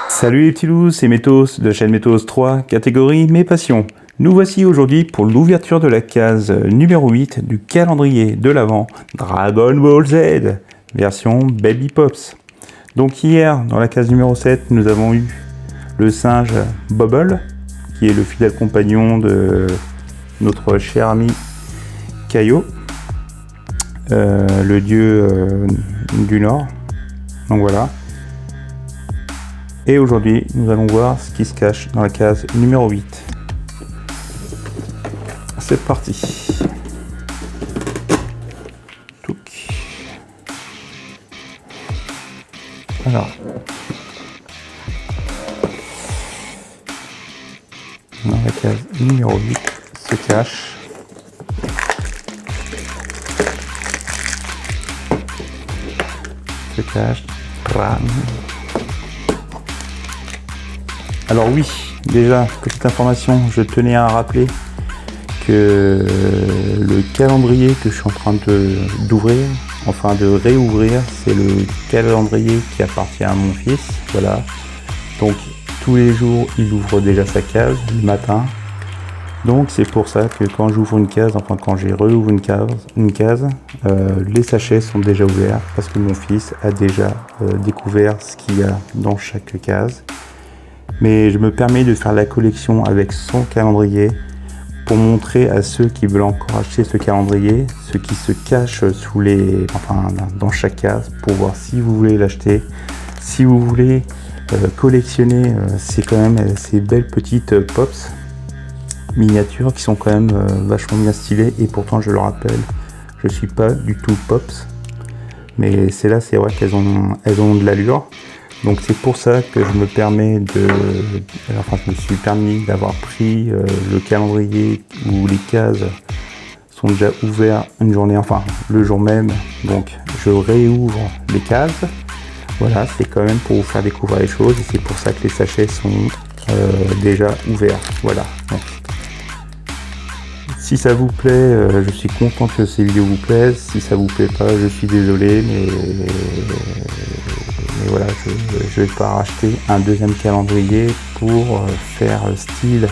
Salut les petits loups, c'est Métos de la chaîne Métos 3, catégorie Mes Passions. Nous voici aujourd'hui pour l'ouverture de la case numéro 8 du calendrier de l'Avent Dragon Ball Z, version Baby Pops. Donc hier, dans la case numéro 7, nous avons eu le singe Bubble, qui est le fidèle compagnon de notre cher ami Kaio, le dieu du Nord. Donc voilà. Et aujourd'hui, nous allons voir ce qui se cache dans la case numéro 8. C'est parti. Touc. Alors. Dans la case numéro 8 se cache Ram. Alors oui, déjà, petite information, je tenais à rappeler que le calendrier que je suis en train d'ouvrir, enfin de réouvrir, c'est le calendrier qui appartient à mon fils, voilà. Donc tous les jours, il ouvre déjà sa case le matin. Donc c'est pour ça que quand j'ouvre une case, enfin quand j'ai réouvert une case, les sachets sont déjà ouverts parce que mon fils a déjà découvert ce qu'il y a dans chaque case. Mais je me permets de faire la collection avec son calendrier pour montrer à ceux qui veulent encore acheter ce calendrier ce qui se cache sous dans chaque case pour voir si vous voulez l'acheter, si vous voulez collectionner ces belles petites pops miniatures qui sont quand même vachement bien stylées. Et pourtant, je le rappelle, je suis pas du tout pops, mais celles-là, c'est vrai qu'elles ont de l'allure. Donc c'est pour ça que je me suis permis d'avoir pris le calendrier où les cases sont déjà ouvertes une journée, enfin le jour même. Donc je réouvre les cases. Voilà, c'est quand même pour vous faire découvrir les choses et c'est pour ça que les sachets sont déjà ouverts. Voilà. Donc, si ça vous plaît, je suis content que ces vidéos vous plaisent. Si ça vous plaît pas, je suis désolé, mais voilà, je vais pas racheter un deuxième calendrier pour faire style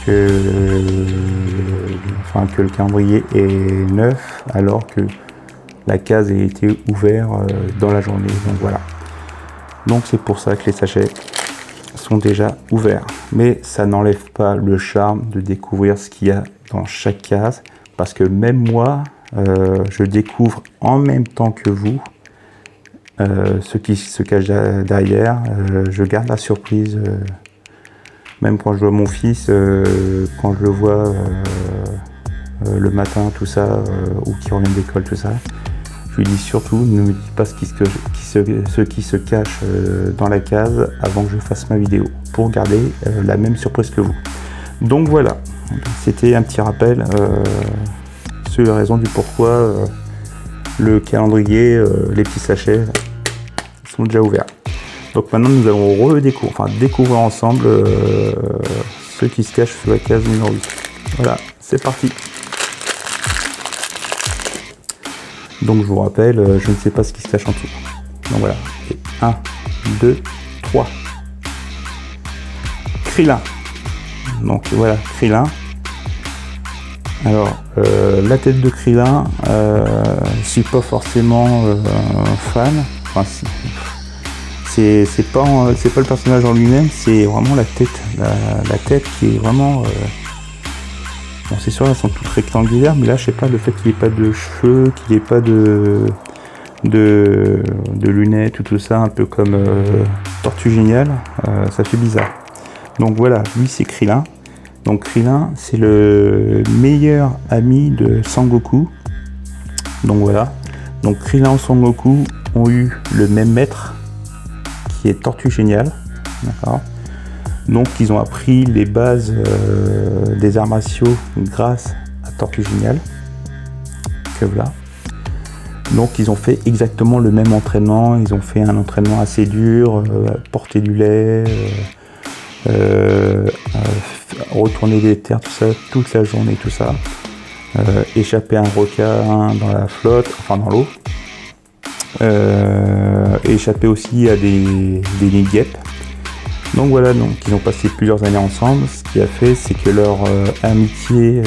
que le calendrier est neuf alors que la case a été ouverte dans la journée. Donc voilà. Donc c'est pour ça que les sachets sont déjà ouverts. Mais ça n'enlève pas le charme de découvrir ce qu'il y a dans chaque case. Parce que même moi, je découvre en même temps que vous ce qui se cache derrière. Je garde la surprise. Même quand je vois mon fils, quand je le vois le matin, tout ça, ou qu'il revient d'école, tout ça, je lui dis surtout, ne me dis pas ce qui se cache dans la case avant que je fasse ma vidéo, pour garder la même surprise que vous. Donc voilà, c'était un petit rappel sur la raison du pourquoi le calendrier, les petits sachets sont déjà ouverts. Donc maintenant nous allons découvrir ensemble ce qui se cache sur la case numéro 8. Voilà, c'est parti. Donc je vous rappelle, je ne sais pas ce qui se cache en dessous. Donc voilà, 1, 2, 3. Krillin. Donc voilà, Krillin. Alors, la tête de Krillin, je suis pas forcément fan. Enfin, c'est pas le personnage en lui-même, c'est vraiment la tête. La tête qui est vraiment... Bon, c'est sûr, elles sont toutes rectangulaires, mais là, je sais pas, le fait qu'il n'y ait pas de cheveux, qu'il n'y ait pas de lunettes, tout ça, un peu comme Tortue Géniale, ça fait bizarre. Donc voilà, lui, c'est Krillin. Donc Krillin, c'est le meilleur ami de Sangoku. Donc voilà. Donc Krillin et Sangoku ont eu le même maître, qui est Tortue Géniale. D'accord. Donc ils ont appris les bases des arts martiaux grâce à Tortue Géniale. Que voilà. Donc ils ont fait exactement le même entraînement. Ils ont fait un entraînement assez dur, porter du lait, retourner les terres, tout ça, toute la journée, tout ça. Échapper un requin dans la flotte, enfin dans l'eau. Échapper aussi à des nids de guêpes. Donc voilà, donc ils ont passé plusieurs années ensemble. Ce qui a fait, c'est que leur amitié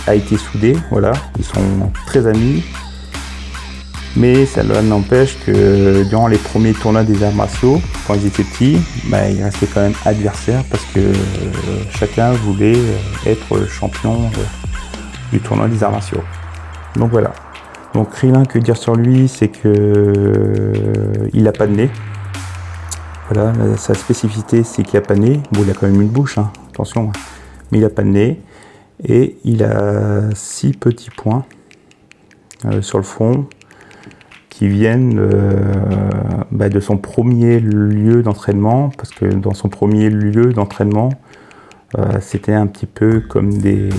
a été soudée. Voilà, ils sont très amis. Mais ça n'empêche que durant les premiers tournois des arts martiaux, quand ils étaient petits, ils restaient quand même adversaires parce que chacun voulait être champion du tournoi des arts martiaux. Donc voilà. Donc Krillin, que dire sur lui, c'est que il n'a pas de nez. Voilà, sa spécificité, c'est qu'il n'a pas de nez. Bon, il a quand même une bouche, hein, attention, mais il n'a pas de nez. Et il a 6 petits points sur le front qui viennent de son premier lieu d'entraînement, parce que dans son premier lieu d'entraînement, c'était un petit peu comme des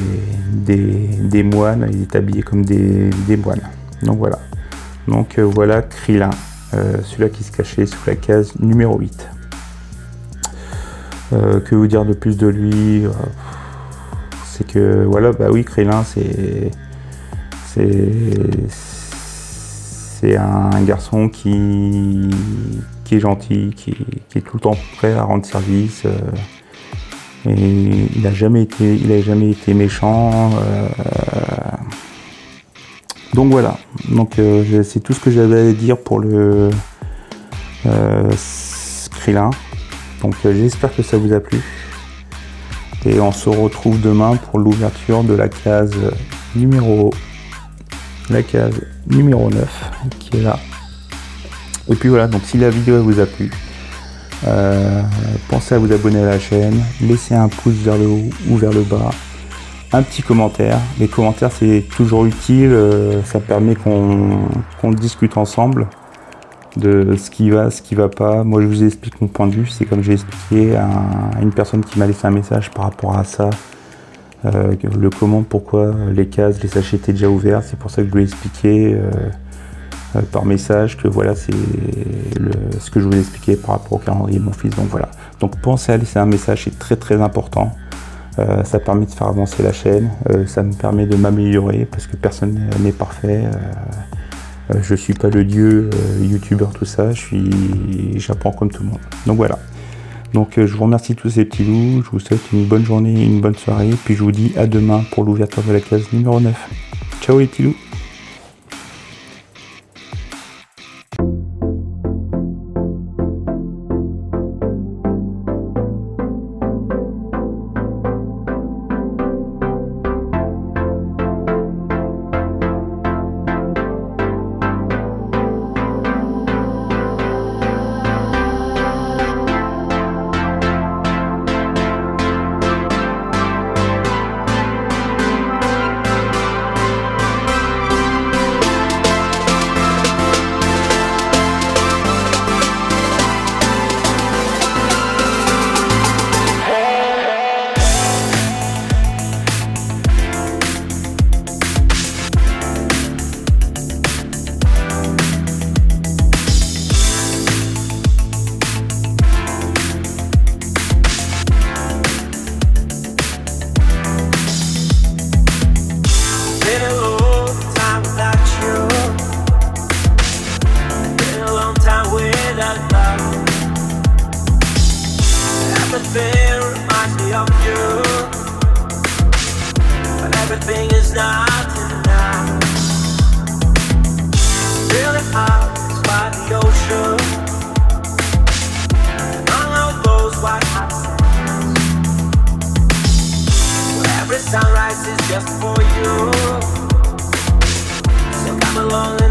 moines, il est habillé comme des moines. Donc voilà. Donc voilà Krillin, celui-là qui se cachait sous la case numéro 8. Que vous dire de plus de lui, c'est que voilà, oui, Krillin, c'est un garçon qui est gentil, qui est tout le temps prêt à rendre service. Et il n'a jamais été méchant. Donc voilà. Donc c'est tout ce que j'avais à dire pour le Krillin. Donc j'espère que ça vous a plu. Et on se retrouve demain pour l'ouverture de la case numéro 9 qui est là. Et puis voilà, donc si la vidéo vous a plu, pensez à vous abonner à la chaîne, laissez un pouce vers le haut ou vers le bas, un petit commentaire. Les commentaires, c'est toujours utile, ça permet qu'on discute ensemble de ce qui va pas. Moi je vous explique mon point de vue, c'est comme j'ai expliqué à une personne qui m'a laissé un message par rapport à ça. Le comment, pourquoi les cases, les sachets étaient déjà ouverts, c'est pour ça que je lui ai expliqué par message que voilà, c'est ce que je voulais expliquer par rapport au calendrier de mon fils. Donc voilà, donc pensez à laisser un message, c'est très très important. Ça permet de faire avancer la chaîne, ça me permet de m'améliorer parce que personne n'est parfait. Je suis pas le dieu youtubeur, tout ça, j'apprends comme tout le monde. Donc voilà. Donc je vous remercie tous ces petits loups, je vous souhaite une bonne journée, une bonne soirée, puis je vous dis à demain pour l'ouverture de la case numéro 9. Ciao les petits loups. Everything reminds me of you, but everything is not enough. Really hard by the ocean, among all those white hot sands, where every sunrise is just for you. So come along.